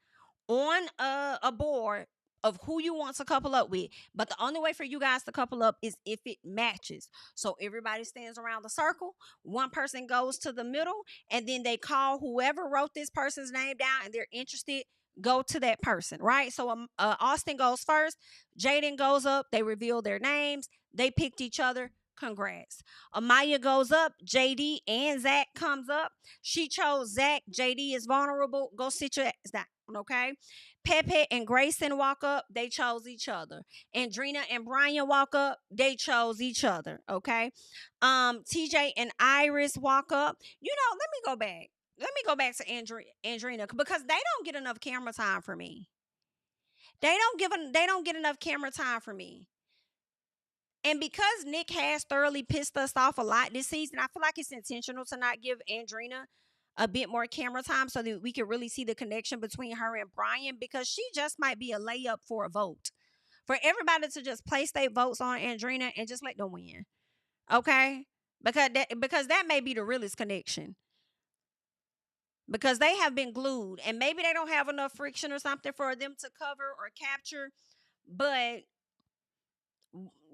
on a board of who you want to couple up with. But the only way for you guys to couple up is if it matches. So everybody stands around the circle. One person goes to the middle, and then they call whoever wrote this person's name down and they're interested. Go to that person, right? So Austin goes first. Jaden goes up. They reveal their names. They picked each other. Congrats. Amaya goes up. JD and Zach comes up. She chose Zach. JD is vulnerable. Go sit your ass down, okay? Pepe and Grayson walk up. They chose each other. Andrina and Brian walk up. They chose each other, okay? TJ and Iris walk up. Let me go back. Let me go back to Andrina, because they don't get enough camera time for me. They don't get enough camera time for me. And because Nick has thoroughly pissed us off a lot this season, I feel like it's intentional to not give Andrina a bit more camera time so that we can really see the connection between her and Brian, because she just might be a layup for a vote. For everybody to just place their votes on Andrina and just let them win. Okay? Because that may be the realest connection. Because they have been glued, and maybe they don't have enough friction or something for them to cover or capture, but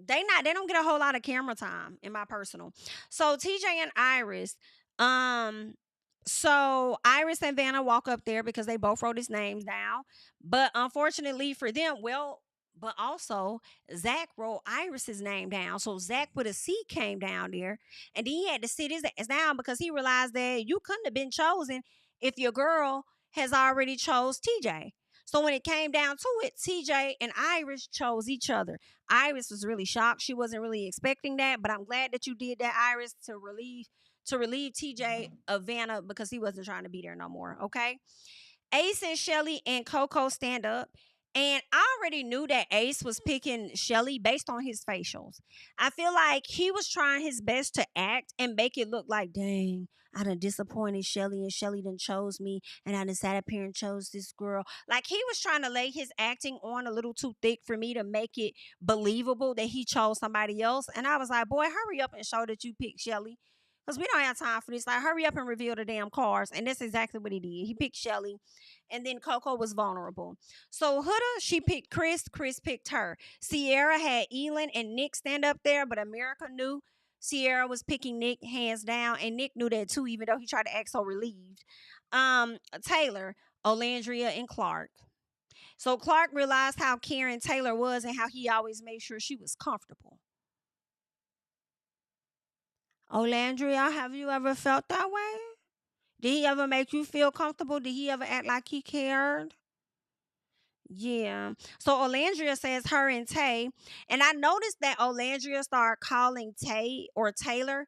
they don't get a whole lot of camera time in my personal. So TJ and Iris, so Iris and Vanna walk up there because they both wrote his names down, but unfortunately for them, but also Zach wrote Iris's name down. So Zach with a C came down there, and then he had to sit his ass down because he realized that you couldn't have been chosen if your girl has already chose TJ. So when it came down to it, TJ and Iris chose each other. Iris was really shocked. She wasn't really expecting that, but I'm glad that you did that, Iris, to relieve TJ of Vanna, because he wasn't trying to be there no more. Okay. Ace and Chelley and Coco stand up. And I already knew that Ace was picking Chelley based on his facials. I feel like he was trying his best to act and make it look like, dang, I done disappointed Chelley, and Chelley done chose me, and I done sat up here and chose this girl. Like, he was trying to lay his acting on a little too thick for me to make it believable that he chose somebody else. And I was like, boy, hurry up and show that you picked Chelley, because we don't have time for this. Like, hurry up and reveal the damn cards. And that's exactly what he did. He picked Chelley. And then Coco was vulnerable. So Huda, she picked Chris. Chris picked her. Sierra had Elin and Nick stand up there, but America knew Sierra was picking Nick hands down. And Nick knew that too, even though he tried to act so relieved. Taylor, Olandria, and Clark. So Clark realized how caring Taylor was and how he always made sure she was comfortable. Olandria, have you ever felt that way? Did he ever make you feel comfortable? Did he ever act like he cared? Yeah. So Alandria says her and Tay. And I noticed that Alandria started calling Tay or Taylor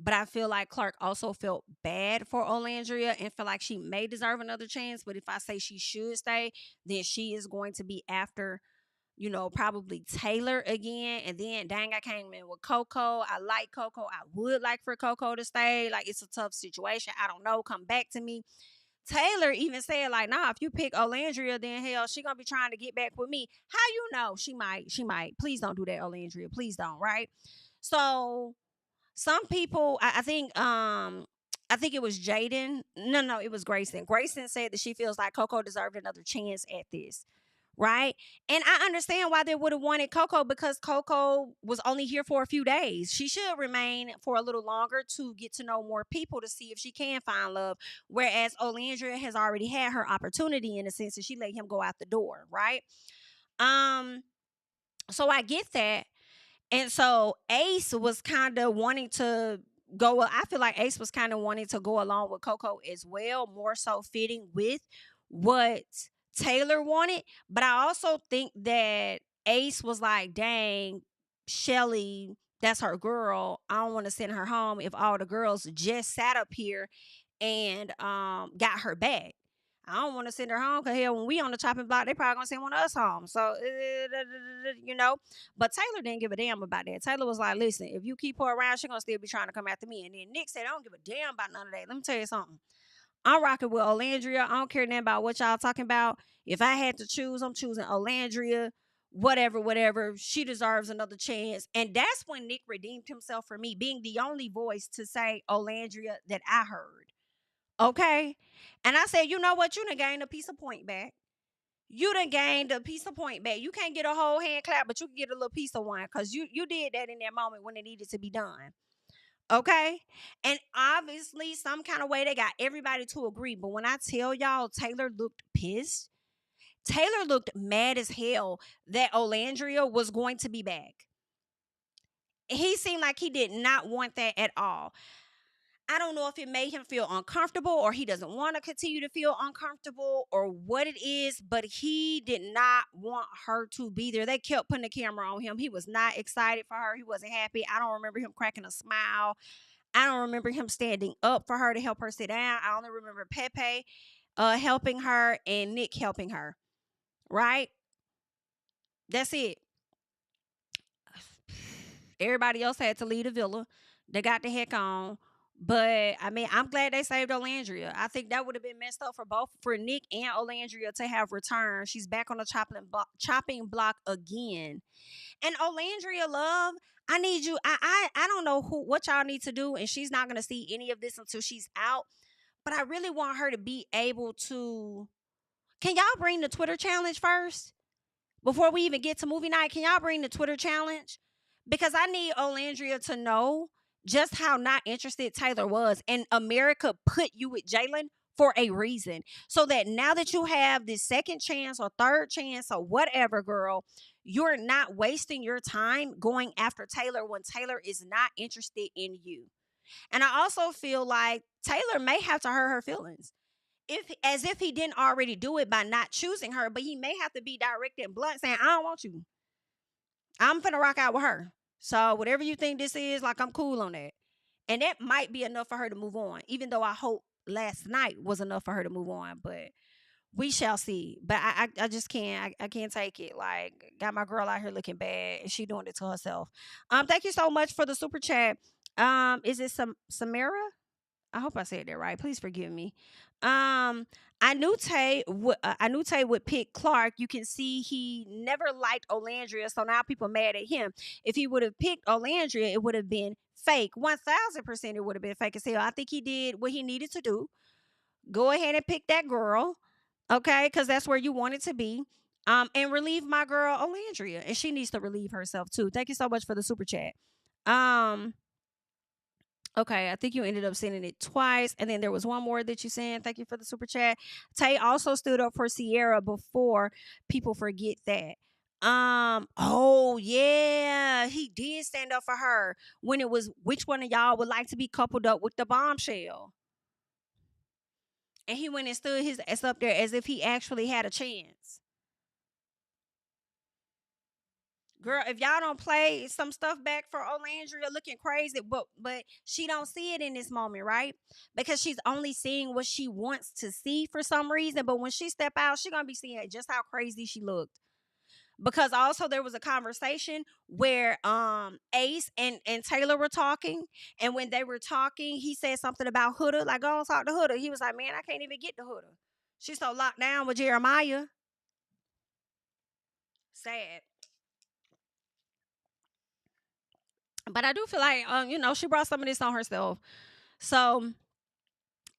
But I feel like Clark also felt bad for Olandria and feel like she may deserve another chance. But if I say she should stay, then she is going to be after, probably Taylor again. And then dang, I came in with Coco. I like Coco. I would like for Coco to stay. Like, it's a tough situation. I don't know. Come back to me. Taylor even said, like, nah, if you pick Olandria, then hell, she gonna be trying to get back with me. How you know? She might. She might. Please don't do that, Olandria. Please don't, right? So some people, I think it was Jaden. No, it was Grayson. Grayson said that she feels like Coco deserved another chance at this. Right. And I understand why they would have wanted Coco, because Coco was only here for a few days. She should remain for a little longer to get to know more people to see if she can find love. Whereas Olandria has already had her opportunity in a sense that she let him go out the door. Right. Um, so I get that. And so Ace was kind of wanting to go. I feel like Ace was kind of wanting to go along with Coco as well, more so fitting with what Taylor wanted. But I also think that Ace was like, dang, Chelley, that's her girl. I don't want to send her home if all the girls just sat up here and got her back. I don't want to send her home, because hell, when we on the chopping block, they probably gonna send one of us home. So, you know, but Taylor didn't give a damn about that. Taylor was like, listen, if you keep her around, she gonna still be trying to come after me. And then Nick said, I don't give a damn about none of that. Let me tell you something. I'm rocking with Alandria. I don't care nothing about what y'all talking about. If I had to choose, I'm choosing Alandria. Whatever. She deserves another chance. And that's when Nick redeemed himself for me, being the only voice to say Alandria that I heard. Okay. And I said, you know what? You done gained a piece of point back. You done gained a piece of point back. You can't get a whole hand clap, but you can get a little piece of one, because you did that in that moment when it needed to be done. Okay. And obviously, some kind of way they got everybody to agree. But when I tell y'all, Taylor looked pissed. Taylor looked mad as hell that Olandria was going to be back. He seemed like he did not want that at all. I don't know if it made him feel uncomfortable, or he doesn't want to continue to feel uncomfortable, or what it is, but he did not want her to be there. They kept putting the camera on him. He was not excited for her. He wasn't happy. I don't remember him cracking a smile. I don't remember him standing up for her to help her sit down. I only remember Pepe helping her and Nick helping her. Right? That's it. Everybody else had to leave the villa. They got the heck on. But I mean, I'm glad they saved Olandria. I think that would have been messed up for Nick and Olandria to have returned. She's back on the chopping block again. And Olandria, love, I need you. I don't know what y'all need to do, and she's not gonna see any of this until she's out. But I really want her to be able to. Can y'all bring the Twitter challenge first? Before we even get to movie night, can y'all bring the Twitter challenge? Because I need Olandria to know just how not interested Taylor was. And America put you with Jalen for a reason. So that now that you have this second chance or third chance or whatever, girl, you're not wasting your time going after Taylor when Taylor is not interested in you. And I also feel like Taylor may have to hurt her feelings, as if he didn't already do it by not choosing her, but he may have to be direct and blunt, saying, I don't want you. I'm finna rock out with her. So whatever you think this is, like, I'm cool on that. And that might be enough for her to move on, even though I hope last night was enough for her to move on. But we shall see. But I just can't. I can't take it. Like, got my girl out here looking bad, and she doing it to herself. Thank you so much for the super chat. Is it Samara? I hope I said that right. Please forgive me. I knew Tay would pick Clark. You can see he never liked Olandria, so now people mad at him. If he would have picked Olandria, it would have been fake. 1000% it would have been fake as hell. I think he did what he needed to do. Go ahead and pick that girl, okay? Because that's where you want it to be. And relieve my girl Olandria, and she needs to relieve herself too. Thank you so much for the super chat. Okay, I think you ended up sending it twice. And then there was one more that you sent. Thank you for the super chat. Tay also stood up for Sierra before people forget that. Oh yeah, he did stand up for her when it was which one of y'all would like to be coupled up with the bombshell. And he went and stood his ass up there as if he actually had a chance. Girl, if y'all don't play some stuff back for Olandria looking crazy, but she don't see it in this moment, right? Because she's only seeing what she wants to see for some reason. But when she step out, she gonna be seeing just how crazy she looked. Because also there was a conversation where Ace and Taylor were talking, and when they were talking, he said something about Huda, like go on talk to Huda. He was like, man, I can't even get to Huda. She's so locked down with Jeremiah. Sad. But I do feel like she brought some of this on herself. So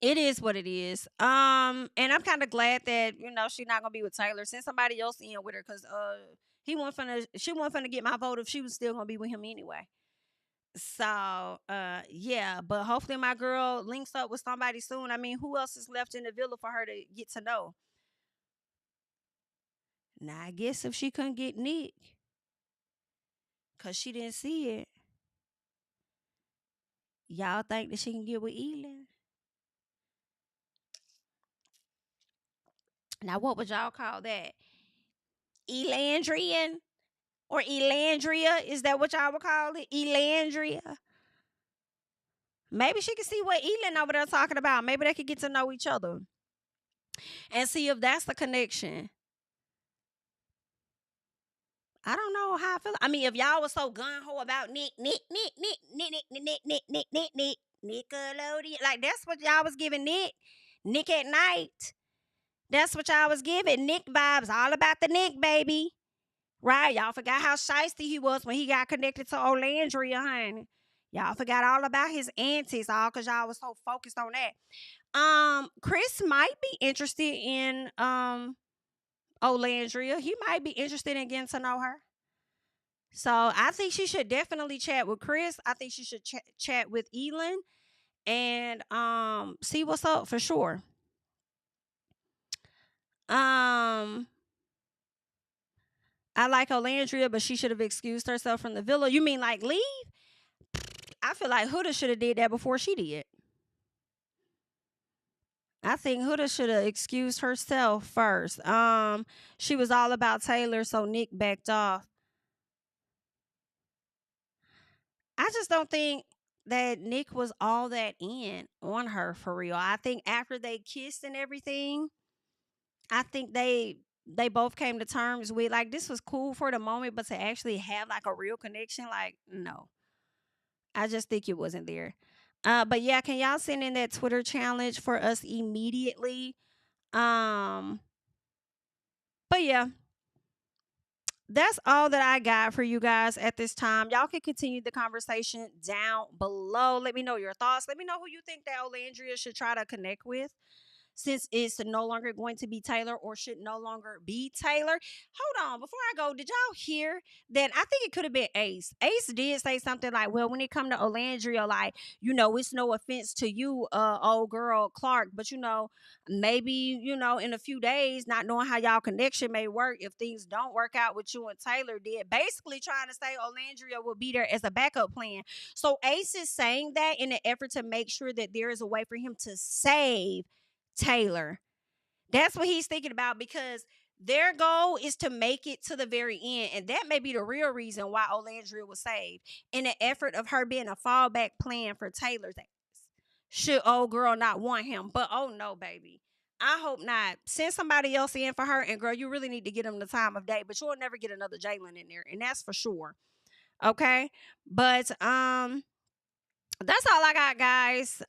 it is what it is. And I'm kind of glad that, she's not gonna be with Taylor. Send somebody else in with her, because she wasn't finna get my vote if she was still gonna be with him anyway. So yeah, but hopefully my girl links up with somebody soon. I mean, who else is left in the villa for her to get to know? Now I guess if she couldn't get Nick, cause she didn't see it, y'all think that she can get with Elin? Now what would y'all call that? Elandrian or Elandria? Is that what y'all would call it? Elandria? Maybe she could see what Elin over there talking about. Maybe they could get to know each other and see if that's the connection. I don't know how I feel. I mean, if y'all was so gun ho about NicOlandria, like that's what y'all was giving Nick at night. That's what y'all was giving. Nick vibes, all about the Nick, baby. Right? Y'all forgot how shiesty he was when he got connected to Olandria, honey. Y'all forgot all about his antics, all because y'all was so focused on that. Chris might be interested in Olandria. He might be interested in getting to know her. So I think she should definitely chat with Chris. I think she should chat with Elin and see what's up for sure. I like Alandria, but she should have excused herself from the villa. You mean like leave? I feel like Huda should have did that before she did. I think Huda should have excused herself first. She was all about Taylor, so Nick backed off. I just don't think that Nick was all that in on her for real. I think after they kissed and everything, I think they both came to terms with like this was cool for the moment, but to actually have like a real connection, like no. I just think it wasn't there. But yeah, can y'all send in that Twitter challenge for us immediately? But yeah, that's all that I got for you guys at this time. Y'all can continue the conversation down below. Let me know your thoughts. Let me know who you think that Alandria should try to connect with, since it's no longer going to be Taylor, or should no longer be Taylor. Hold on, before I go, did y'all hear that? I think it could have been Ace. Ace did say something like, well, when it come to Alandria, like, it's no offense to you, old girl Clark, but maybe, in a few days, not knowing how y'all connection may work, if things don't work out with you and Taylor did, basically trying to say Alandria will be there as a backup plan. So Ace is saying that in an effort to make sure that there is a way for him to save Taylor. That's what he's thinking about, because their goal is to make it to the very end, and that may be the real reason why Alandria was saved, in an effort of her being a fallback plan for Taylor's ass. Should old girl not want him? But oh no, baby, I hope not. Send somebody else in for her, and girl, you really need to get them the time of day, but you'll never get another Jalen in there, and that's for sure. Okay, but that's all I got, guys.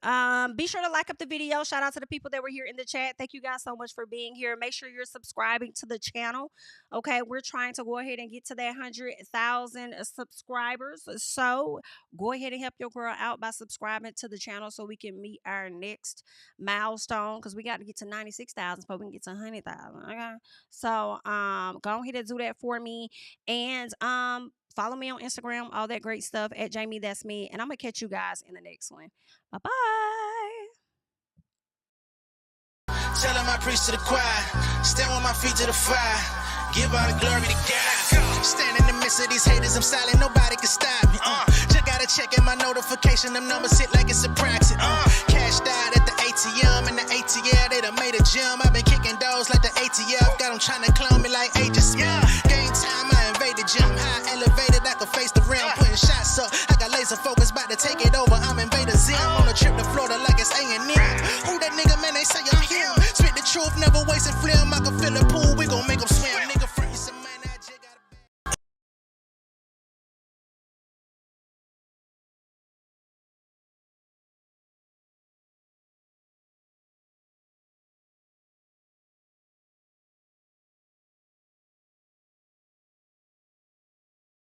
Be sure to like up the video. Shout out to the people that were here in the chat. Thank you guys so much for being here. Make sure you're subscribing to the channel. Okay, we're trying to go ahead and get to that 100,000 subscribers. So go ahead and help your girl out by subscribing to the channel so we can meet our next milestone, because we got to get to 96,000 before we can get to 100,000. Okay, so go ahead and do that for me, and follow me on Instagram, all that great stuff at Jamie That's Me. And I'm going to catch you guys in the next one. Bye-bye. Tell him I preach to the choir. Stand with my feet to the fire. Give all the glory to God. Stand in the midst of these haters. I'm silent. Nobody can stop me. Just got to check in my notification. Them numbers hit like it's a praxis. Cashed out at the ATM. And the ATL, they done made a gym. I've been kicking doors like the ATF. Got them trying to clone me like Agent Smith. Game time, I invade the gym. High elevated, I can face the rim. Putting shots up, I got laser focus, about to take it over. I'm Invader Zim. On a trip to Florida like it's A&M. Who that nigga, man, they say I'm him. Spit the truth, never wasting film. I can